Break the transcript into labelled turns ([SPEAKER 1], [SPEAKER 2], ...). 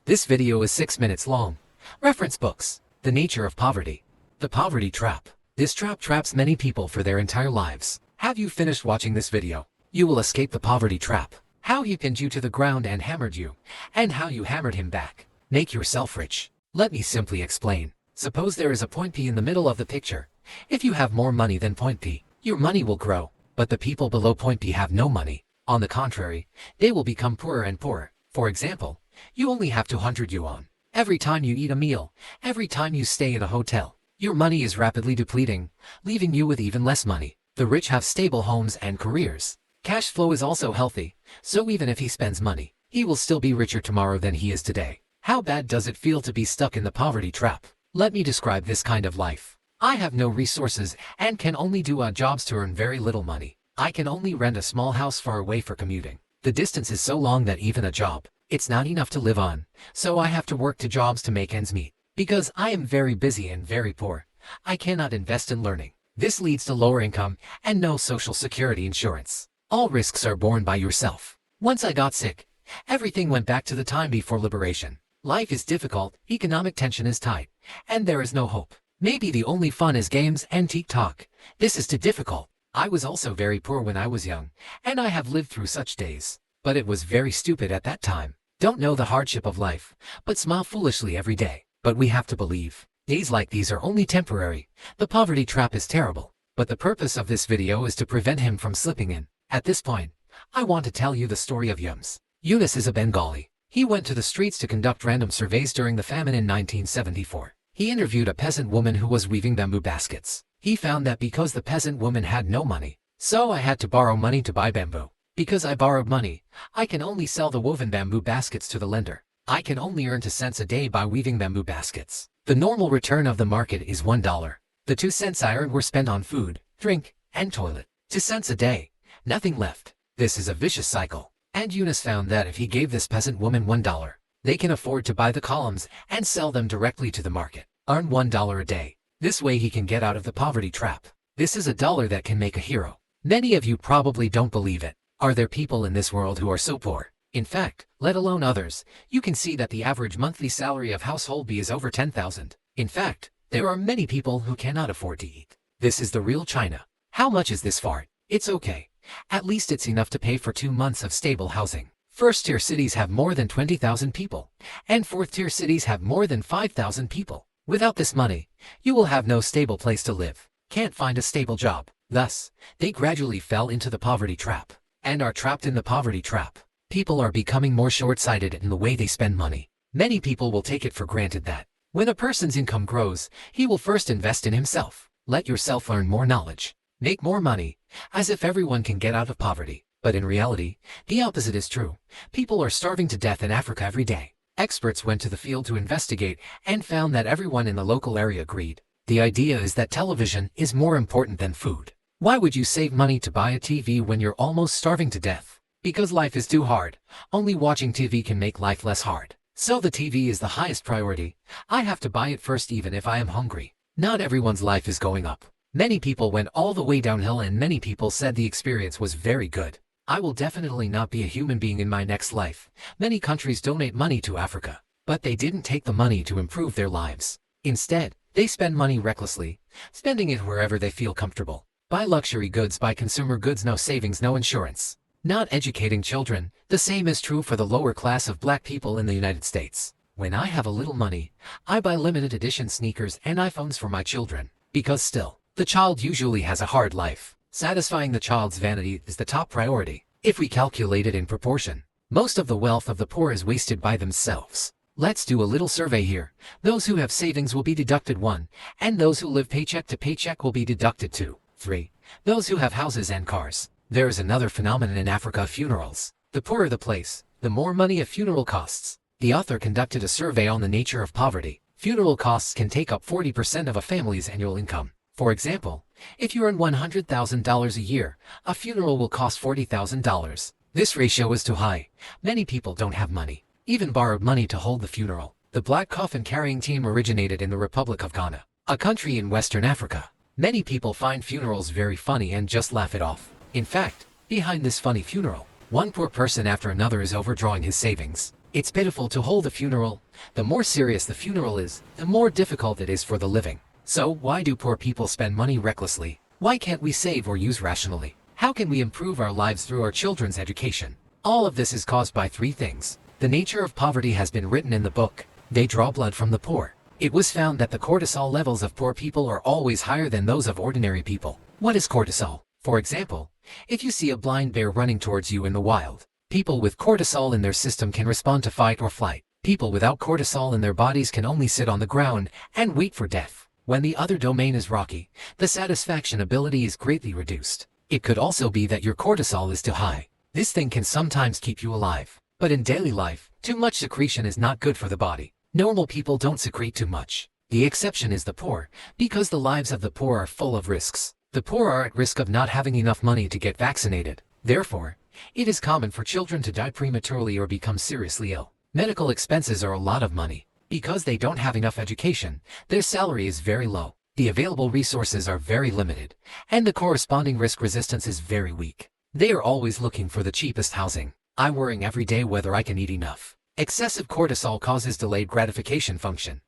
[SPEAKER 1] This video is 6 minutes long. Reference books. The nature of poverty. The poverty trap. This trap traps many people for their entire lives. Have you finished watching this video? You will escape the poverty trap. How he pinned you to the ground and hammered you, and how you hammered him back. Make yourself rich. Let me simply explain. Suppose there is a point P in the middle of the picture. If you have more money than point P, your money will grow, but the people below point P have no money. On the contrary, they will become poorer and poorer. For example, you only have 200 yuan. Every time you eat a meal, every time you stay in a hotel, your money is rapidly depleting, leaving you with even less money. The rich have stable homes and careers. Cash flow is also healthy, so even if he spends money, he will still be richer tomorrow than he is today. How bad does it feel to be stuck in the poverty trap? Let me describe this kind of life. I have no resources and can only do odd jobs to earn very little money. I can only rent a small house far away for commuting. The distance is so long that even a job, it's not enough to live on, so I have to work 2 jobs to make ends meet. Because I am very busy and very poor, I cannot invest in learning. This leads to lower income and no social security insurance. All risks are borne by yourself. Once I got sick, everything went back to the time before liberation. Life is difficult, economic tension is tight, and there is no hope. Maybe the only fun is games and TikTok. This is too difficult. I was also very poor when I was young, and I have lived through such days. But it was very stupid at that time. Don't know the hardship of life, but smile foolishly every day. But we have to believe. Days like these are only temporary. The poverty trap is terrible. But the purpose of this video is to prevent him from slipping in. At this point, I want to tell you the story of Yunus. Yunus is a Bengali. He went to the streets to conduct random surveys during the famine in 1974. He interviewed a peasant woman who was weaving bamboo baskets. He found that because the peasant woman had no money, so I had to borrow money to buy bamboo. Because I borrowed money, I can only sell the woven bamboo baskets to the lender. I can only earn 2 cents a day by weaving bamboo baskets. The normal return of the market is $1. The 2 cents I earned were spent on food, drink, and toilet. 2 cents a day. Nothing left. This is a vicious cycle. And Yunus found that if he gave this peasant woman $1, they can afford to buy the columns and sell them directly to the market. Earn $1 a day. This way he can get out of the poverty trap. This is a dollar that can make a hero. Many of you probably don't believe it. Are there people in this world who are so poor? In fact, let alone others, you can see that the average monthly salary of household B is over 10,000. In fact, there are many people who cannot afford to eat. This is the real China. How much is this fart? It's okay. At least it's enough to pay for 2 months of stable housing. First-tier cities have more than 20,000 people, and fourth-tier cities have more than 5,000 people. Without this money, you will have no stable place to live. Can't find a stable job. Thus, they gradually fell into the poverty trap, and are trapped in the poverty trap. People are becoming more short-sighted in the way they spend money. Many people will take it for granted that, when a person's income grows, he will first invest in himself. Let yourself learn more knowledge. Make more money, as if everyone can get out of poverty. But in reality, the opposite is true. People are starving to death in Africa every day. Experts went to the field to investigate and found that everyone in the local area agreed. The idea is that television is more important than food. Why would you save money to buy a TV when you're almost starving to death? Because life is too hard. Only watching TV can make life less hard. So the TV is the highest priority. I have to buy it first even if I am hungry. Not everyone's life is going up. Many people went all the way downhill and many people said the experience was very good. I will definitely not be a human being in my next life. Many countries donate money to Africa, but they didn't take the money to improve their lives. Instead, they spend money recklessly, spending it wherever they feel comfortable. Buy luxury goods, buy consumer goods, no savings, no insurance. Not educating children. The same is true for the lower class of black people in the United States. When I have a little money, I buy limited edition sneakers and iPhones for my children. Because still, the child usually has a hard life. Satisfying the child's vanity is the top priority. If we calculate it in proportion, most of the wealth of the poor is wasted by themselves. Let's do a little survey here. Those who have savings will be deducted 1, and those who live paycheck to paycheck will be deducted 2. 3. Those who have houses and cars. There is another phenomenon in Africa: funerals. The poorer the place, the more money a funeral costs. The author conducted a survey on the nature of poverty. Funeral costs can take up 40% of a family's annual income. For example, if you earn $100,000 a year, a funeral will cost $40,000. This ratio is too high. Many people don't have money, even borrowed money to hold the funeral. The black coffin carrying team originated in the Republic of Ghana, a country in Western Africa. Many people find funerals very funny and just laugh it off. In fact, behind this funny funeral, one poor person after another is overdrawing his savings. It's pitiful to hold a funeral. The more serious the funeral is, the more difficult it is for the living. So, why do poor people spend money recklessly? Why can't we save or use rationally? How can we improve our lives through our children's education? All of this is caused by three things. The nature of poverty has been written in the book. They draw blood from the poor. It was found that the cortisol levels of poor people are always higher than those of ordinary people. What is cortisol? For example, if you see a blind bear running towards you in the wild, people with cortisol in their system can respond to fight or flight. People without cortisol in their bodies can only sit on the ground and wait for death. When the other domain is rocky, the satisfaction ability is greatly reduced. It could also be that your cortisol is too high. This thing can sometimes keep you alive. But in daily life, too much secretion is not good for the body. Normal people don't secrete too much. The exception is the poor, because the lives of the poor are full of risks. The poor are at risk of not having enough money to get vaccinated. Therefore, it is common for children to die prematurely or become seriously ill. Medical expenses are a lot of money. Because they don't have enough education, their salary is very low. The available resources are very limited, and the corresponding risk resistance is very weak. They are always looking for the cheapest housing. I'm worrying every day whether I can eat enough. Excessive cortisol causes delayed gratification function.